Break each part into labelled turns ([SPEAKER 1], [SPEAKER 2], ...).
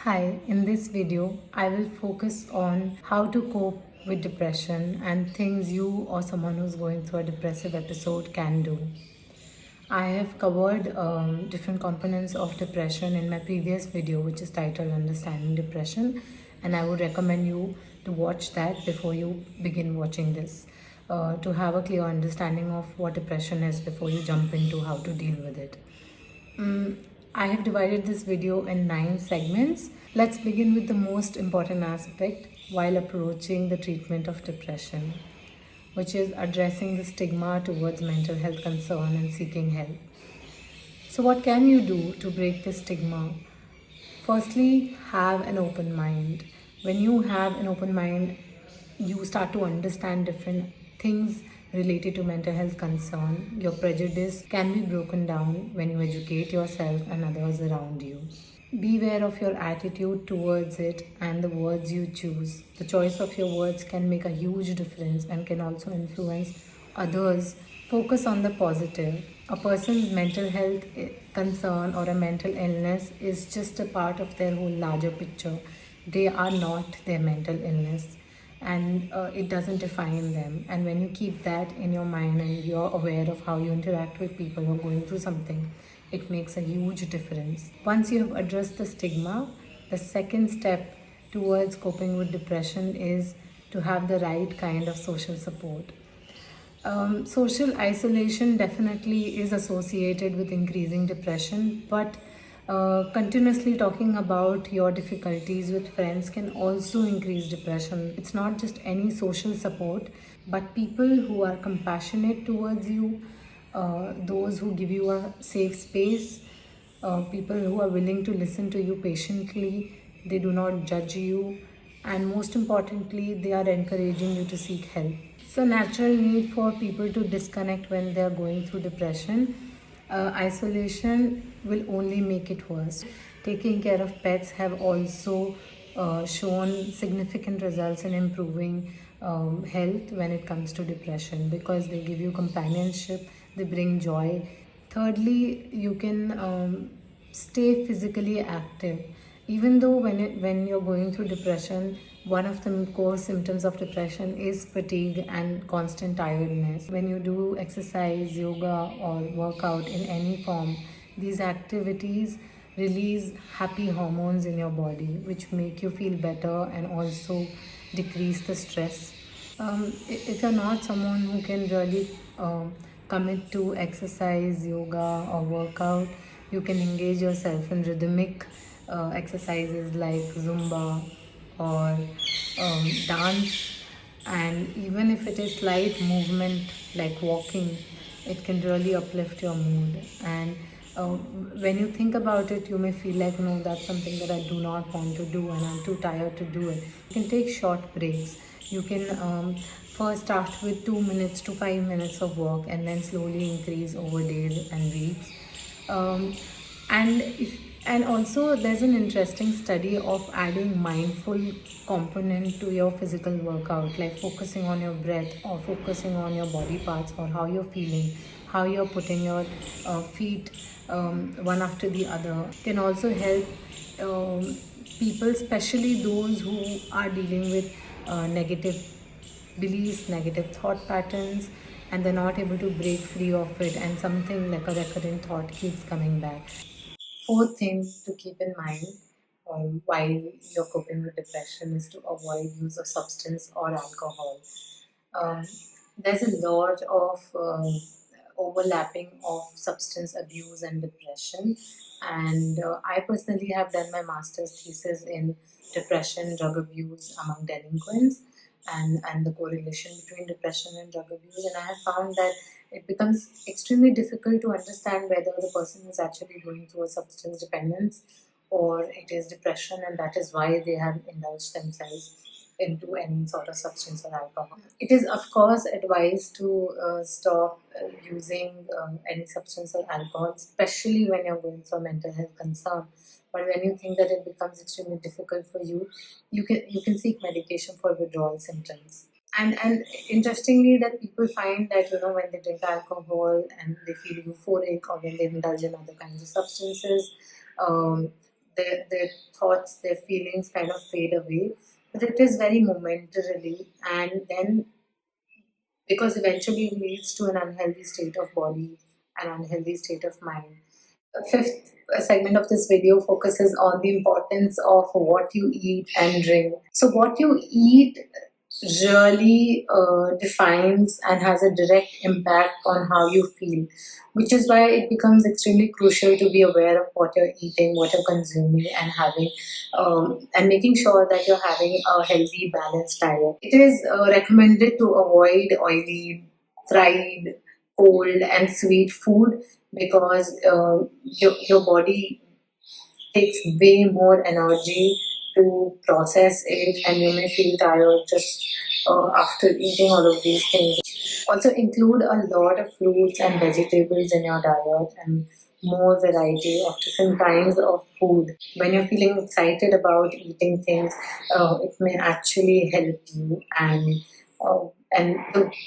[SPEAKER 1] Hi, in this video, I will focus on how to cope with depression and things you or someone who's going through a depressive episode can do. I have covered different components of depression in my previous video, which is titled Understanding Depression, and I would recommend you to watch that before you begin watching this to have a clear understanding of what depression is before you jump into how to deal with it. Mm, I have divided this video in 9 segments. Let's begin with the most important aspect while approaching the treatment of depression, which is addressing the stigma towards mental health concern and seeking help. So, what can you do to break the stigma? Firstly, have an open mind. When you have an open mind, you start to understand different things related to mental health concern. Your prejudice can be broken down when you educate yourself and others around you. Beware of your attitude towards it and the words you choose. The choice of your words can make a huge difference and can also influence others. Focus on the positive. A person's mental health concern or a mental illness is just a part of their whole larger picture. They are not their mental illness, and it doesn't define them. And when you keep that in your mind and you're aware of how you interact with people who are going through something, it makes a huge difference. Once you have addressed the stigma, the second step towards coping with depression is to have the right kind of social support. Social isolation definitely is associated with increasing depression, but continuously talking about your difficulties with friends can also increase depression. It's not just any social support, but people who are compassionate towards you, those who give you a safe space, people who are willing to listen to you patiently, they do not judge you, and most importantly, they are encouraging you to seek help. It's a natural need for people to disconnect when they are going through depression. Isolation will only make it worse. Taking care of pets have also shown significant results in improving health when it comes to depression because they give you companionship, they bring joy. Thirdly, you can stay physically active. Even though when you're going through depression, one of the core symptoms of depression is fatigue and constant tiredness. When you do exercise, yoga, or workout in any form, these activities release happy hormones in your body, which make you feel better and also decrease the stress. If you're not someone who can really commit to exercise, yoga, or workout, you can engage yourself in rhythmic exercises like Zumba or dance. And even if it is slight movement like walking, it can really uplift your mood. And when you think about it, you may feel like, no, that's something that I do not want to do and I'm too tired to do it. You can take short breaks. You can first start with 2 minutes to 5 minutes of walk and then slowly increase over days and weeks. Um, and if, and also there's an interesting study of adding mindful component to your physical workout, like focusing on your breath or focusing on your body parts or how you're feeling, how you're putting your feet one after the other, can also help um, people, especially those who are dealing with negative beliefs, negative thought patterns, and they're not able to break free of it, and something like a recurrent thought keeps coming back. Fourth thing to keep in mind while you're coping with depression is to avoid use of substance or alcohol. Um, there's a lot of overlapping of substance abuse and depression, and I personally have done my master's thesis in depression, drug abuse among delinquents, and the correlation between depression and drug abuse. And I have found that it becomes extremely difficult to understand whether the person is actually going through a substance dependence or it is depression, and that is why they have indulged themselves into any sort of substance or alcohol. It is, of course, advised to stop using any substance or alcohol, especially when you're going through a mental health concern. But when you think that it becomes extremely difficult for you, you can seek medication for withdrawal symptoms. And interestingly, that people find that when they drink alcohol and they feel euphoric, or when they indulge in other kinds of substances, um, their thoughts, their feelings kind of fade away, but it is very momentarily, and then because eventually it leads to an unhealthy state of body, an unhealthy state of mind. The fifth segment of this video focuses on the importance of what you eat and drink. So, what you eat really defines and has a direct impact on how you feel, which is why it becomes extremely crucial to be aware of what you're eating, what you're consuming, and having, and making sure that you're having a healthy, balanced diet. It is recommended to avoid oily, fried, cold, and sweet food because your body takes way more energy to process it, and you may feel tired just after eating all of these things. Also, include a lot of fruits and vegetables in your diet and more variety of different kinds of food. When you're feeling excited about eating things, it may actually help you, and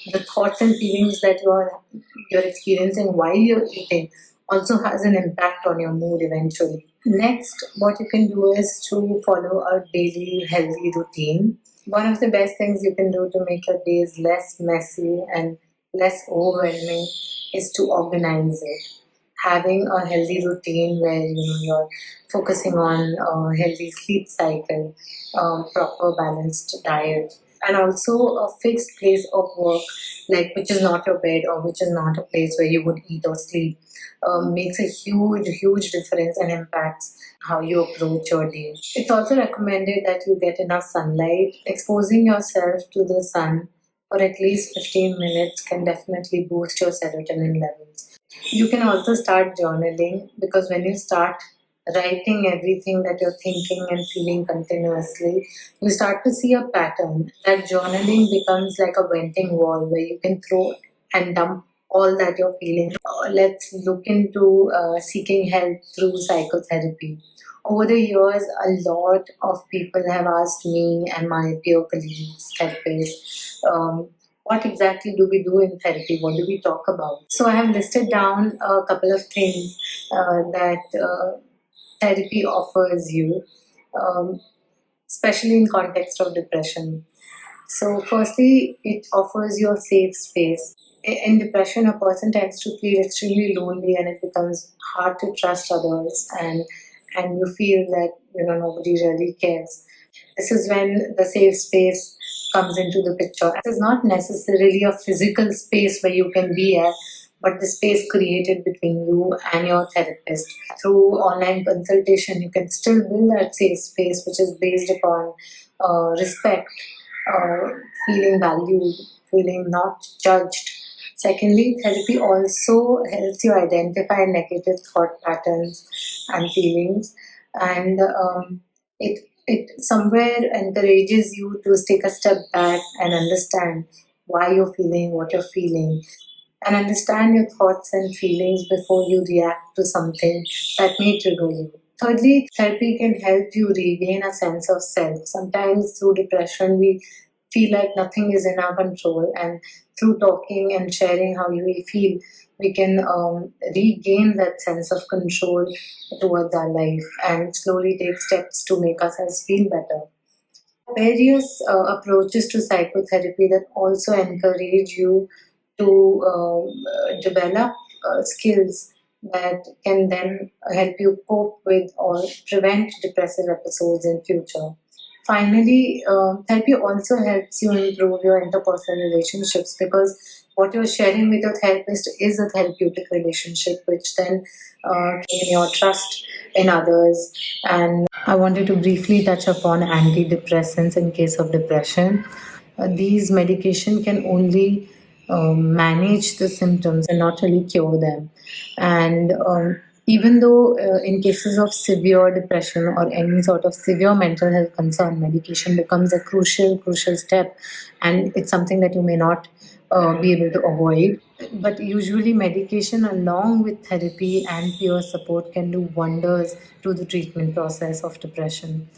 [SPEAKER 1] the thoughts and feelings that you're experiencing while you're eating also has an impact on your mood eventually. Next, what you can do is to follow a daily healthy routine. One of the best things you can do to make your days less messy and less overwhelming is to organize it. Having a healthy routine where you're focusing on healthy sleep cycle, proper balanced diet, and also a fixed place of work, like which is not your bed or which is not a place where you would eat or sleep, makes a huge difference and impacts how you approach your day. It's also recommended that you get enough sunlight. Exposing yourself to the sun for at least 15 minutes can definitely boost your serotonin levels. You can also start journaling because when you start writing everything that you're thinking and feeling continuously, you start to see a pattern. That journaling becomes like a venting wall where you can throw and dump all that you're feeling. Let's look into seeking help through psychotherapy. Over the years, a lot of people have asked me and my peer colleagues, therapists, what exactly do we do in therapy? What do we talk about? So I have listed down a couple of things that therapy offers you, um, especially in context of depression. So, firstly, it offers you a safe space. In depression, a person tends to feel extremely lonely, and it becomes hard to trust others, and you feel that nobody really cares. This is when the safe space comes into the picture. It is not necessarily a physical space where you can be at, but the space created between you and your therapist. Through online consultation, you can still build that safe space, which is based upon respect, uh, feeling valued, feeling not judged. Secondly, therapy also helps you identify negative thought patterns and feelings, and it somewhere encourages you to take a step back and understand why you're feeling what you're feeling, and understand your thoughts and feelings before you react to something that may trigger you. Thirdly, therapy can help you regain a sense of self. Sometimes through depression, we feel like nothing is in our control, and through talking and sharing how we feel, we can regain that sense of control towards our life and slowly take steps to make ourselves feel better. Various approaches to psychotherapy that also encourage you to develop skills that can then help you cope with or prevent depressive episodes in future. Finally, therapy also helps you improve your interpersonal relationships because what you're sharing with your therapist is a therapeutic relationship, which then gain your trust in others. And I wanted to briefly touch upon antidepressants in case of depression. These medication can only manage the symptoms and not really cure them. And even though in cases of severe depression or any sort of severe mental health concern, medication becomes a crucial step, and it's something that you may not be able to avoid. But usually, medication along with therapy and peer support can do wonders to the treatment process of depression.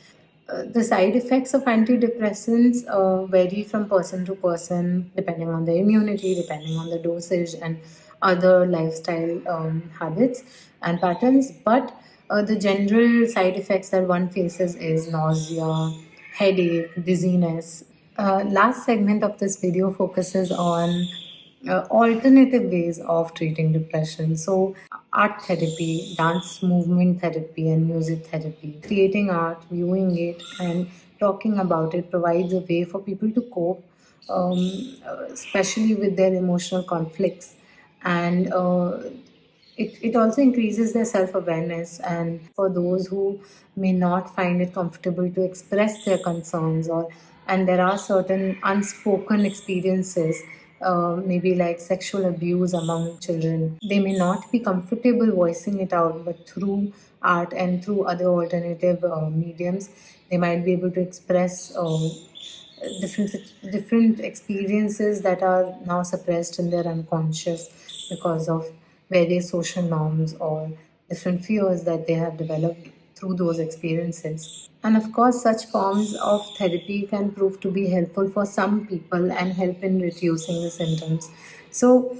[SPEAKER 1] The side effects of antidepressants vary from person to person, depending on the immunity, depending on the dosage, and other lifestyle habits and patterns. But The general side effects that one faces is nausea, headache, dizziness. Last segment of this video focuses on alternative ways of treating depression. So, art therapy, dance movement therapy, and music therapy. Creating art, viewing it, and talking about it provides a way for people to cope, especially with their emotional conflicts. And it also increases their self awareness. And for those who may not find it comfortable to express their concerns, or and there are certain unspoken experiences, maybe like sexual abuse among children, they may not be comfortable voicing it out, but through art and through other alternative mediums, they might be able to express different different experiences that are now suppressed in their unconscious because of various social norms or different fears that they have developed through those experiences. And of course, such forms of therapy can prove to be helpful for some people and help in reducing the symptoms. So,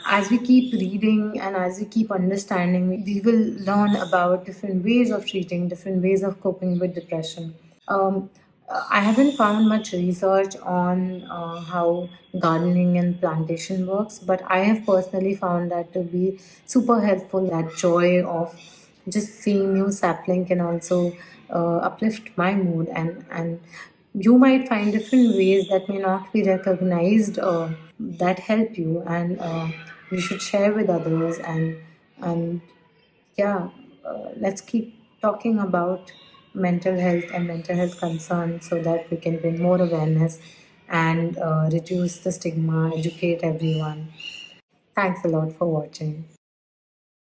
[SPEAKER 1] as we keep reading and as we keep understanding, we will learn about different ways of treating, different ways of coping with depression. Um, I haven't found much research on how gardening and plantation works, but I have personally found that to be super helpful. That joy of just seeing new sapling can also uplift my mood, and you might find different ways that may not be recognized that help you, and you should share with others. And yeah, let's keep talking about mental health and mental health concerns so that we can bring more awareness and reduce the stigma, educate everyone. Thanks a lot for watching.